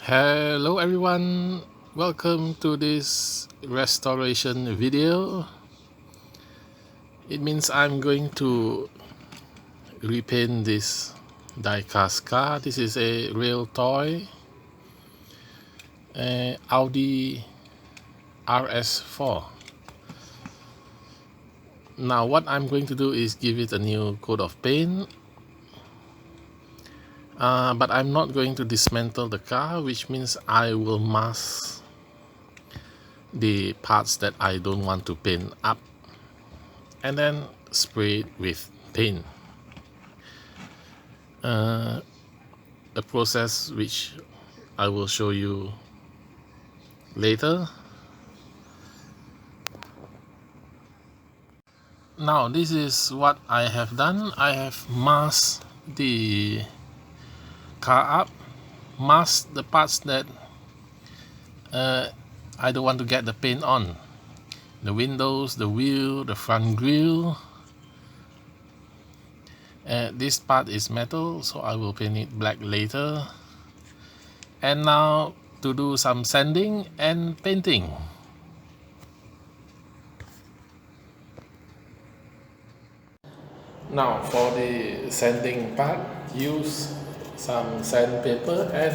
Hello everyone, welcome to this restoration video. It means I'm going to repaint this diecast car. This is a Realtoy Audi RS4. Now what I'm going to do is give it a new coat of paint, but I'm not going to dismantle the car, which means I will mask the parts that I don't want to paint up and then spray it with paint. A process which I will show you later. Now this is what I have done. I have masked the car up, masked the parts that I don't want to get the paint on. The windows, the wheel, the front grille. This part is metal, so I will paint it black later. And now to do some sanding and painting. Now for the sanding part, use some sandpaper and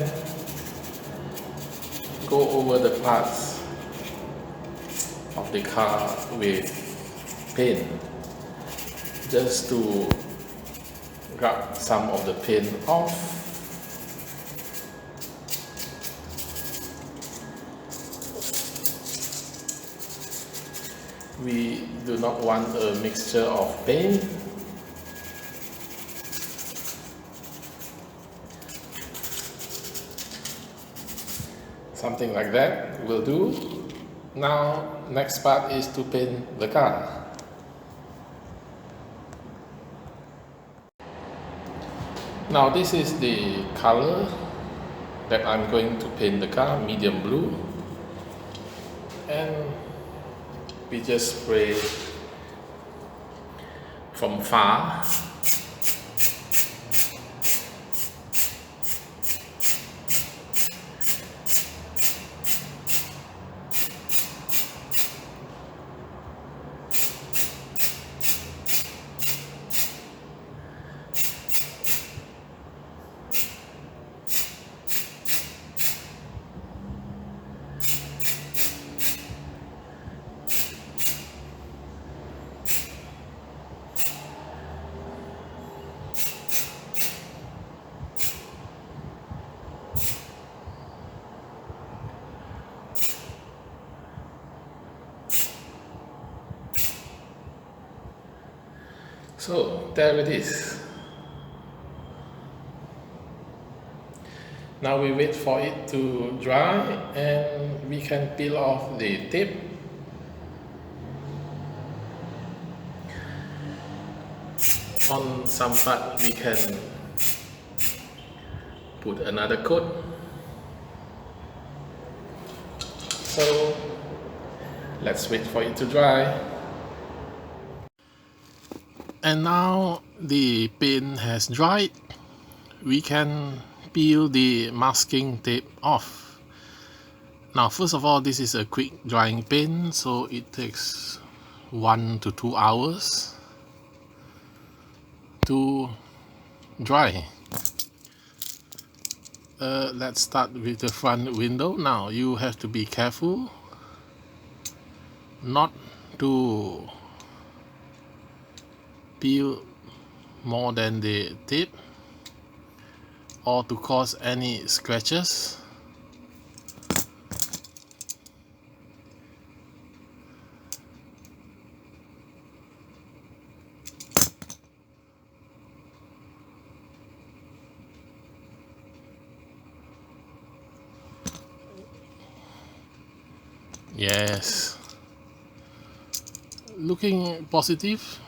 go over the parts of the car with paint just to rub some of the paint off. We do not want a mixture of paint. Something like that will do. Now next part is to paint the car. Now this is the color that I'm going to paint the car, medium blue, and we just spray from far. So there it is. Now we wait for it to dry and we can peel off the tip. On some part we can put another coat. So let's wait for it to dry. And now the paint has dried. We can peel the masking tape off. Now first of all, this is a quick drying paint, so it takes 1 to 2 hours to dry. Let's start with the front window. Now you have to be careful not to peel more than the tip or to cause any scratches. Yes, looking positive.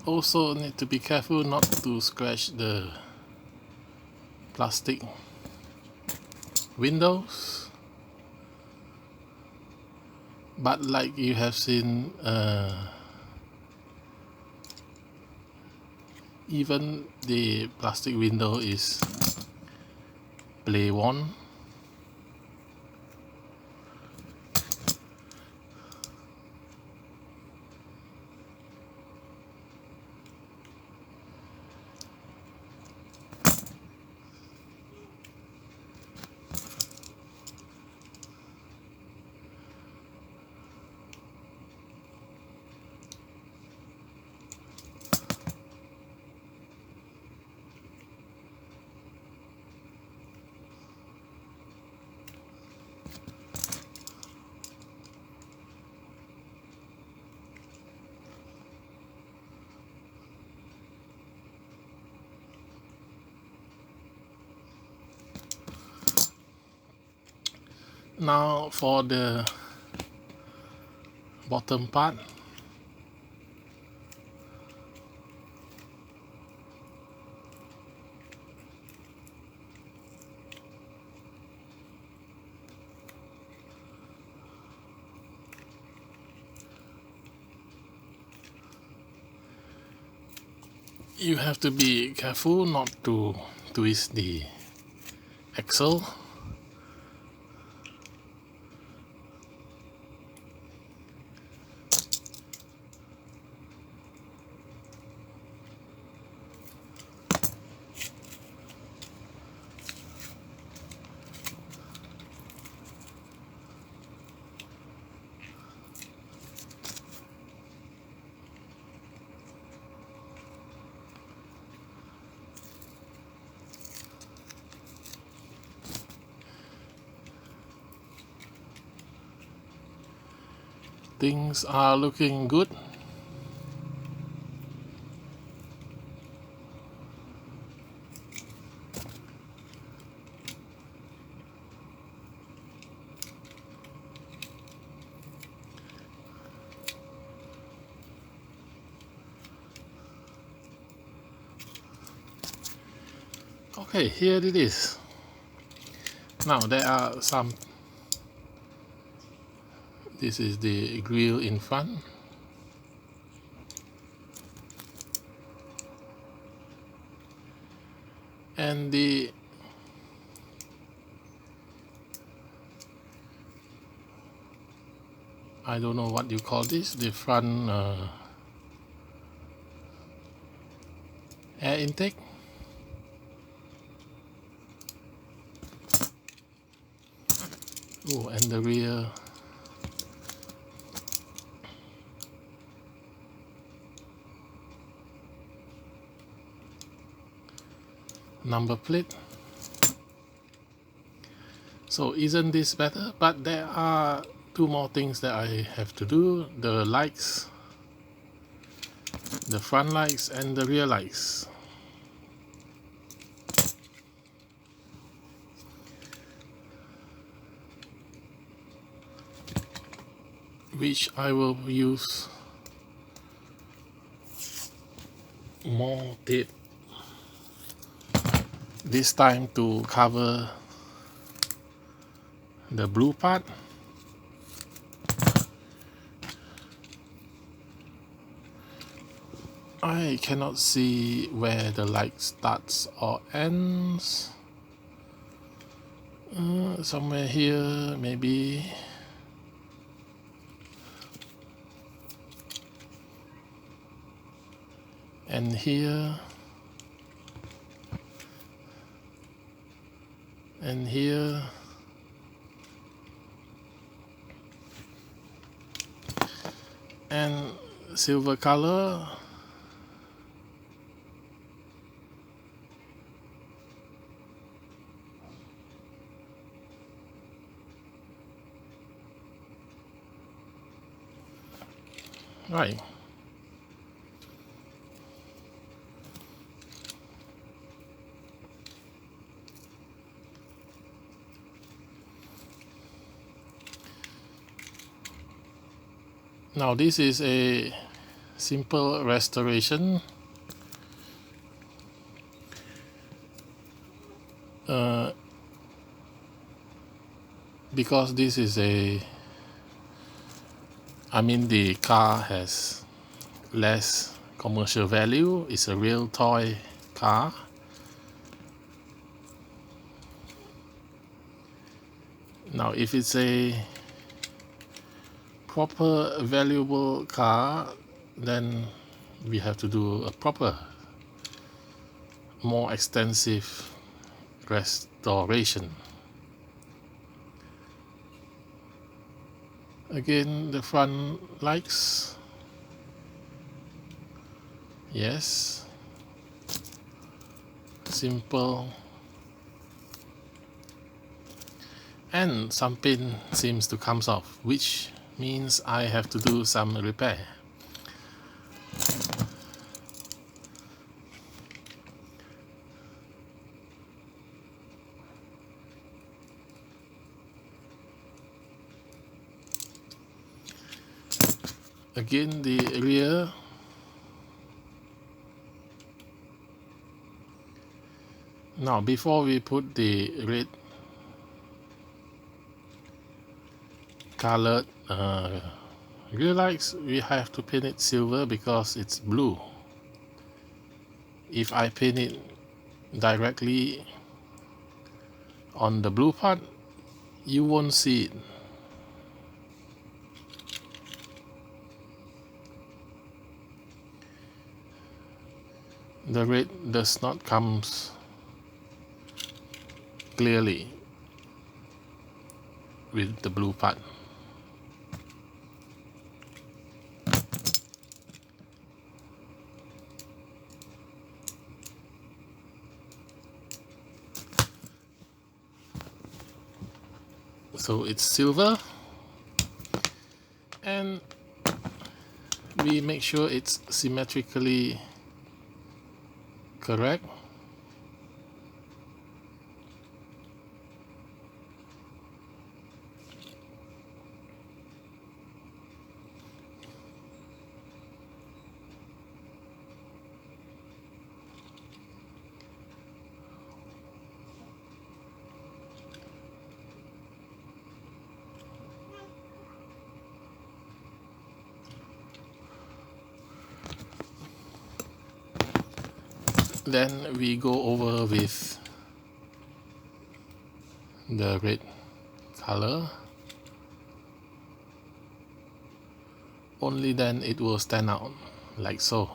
also need to be careful not to scratch the plastic windows. But like you have seen, even the plastic window is playworn. Now for the bottom part, you have to be careful not to twist the axle. Things are looking good. Okay, here it is. Now there are some. This is the grill in front. And the I don't know what you call this, the front air intake. Oh, and the rear number plate. So isn't this better? But there are two more things that I have to do: the lights, the front lights and the rear lights. Which I will use more tape this time to cover the blue part. I cannot see where the light starts or ends. Somewhere here maybe. And here. And here. And silver color. Right. Now this is a simple restoration. Because this is the car has less commercial value. It's a Realtoy car. Now if it's a proper valuable car, then we have to do a proper, more extensive restoration. Again, the front lights, yes, simple, and some pin seems to come off, which means I have to do some repair. Again, the rear, now before we put the red colored rear lights, we have to paint it silver because it's blue. If I paint it directly on the blue part, you won't see it. The red does not come clearly with the blue part. So it's silver, and we make sure it's symmetrically correct. Then we go over with the red color. Only then it will stand out, like so.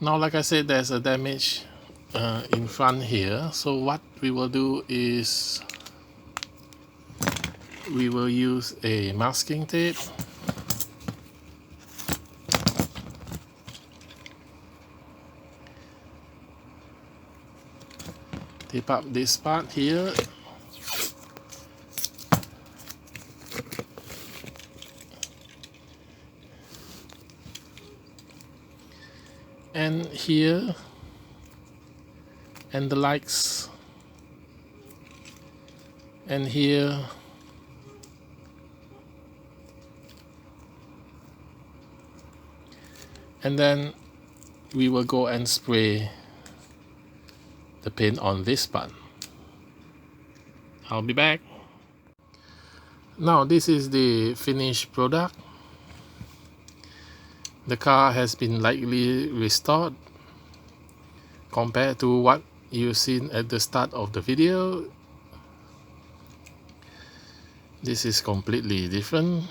Now, like I said, there's a damage in front here. So what we will do is we will use a masking tape. Tape up this part here. And here, and the lights, and here, and then we will go and spray the paint on this part. I'll be back. Now this is the finished product. The car has been lightly restored compared to what you've seen at the start of the video. This is completely different.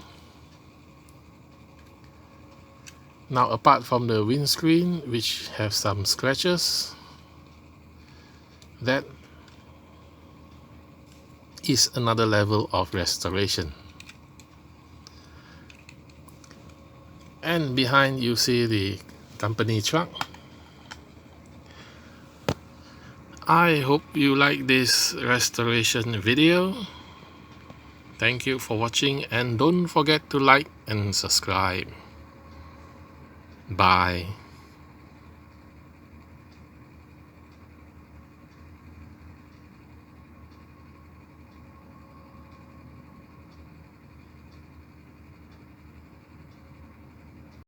Now, apart from the windscreen, which have some scratches, that is another level of restoration. And behind you see the company truck. I hope you like this restoration video. Thank you for watching, and don't forget to like and subscribe. Bye.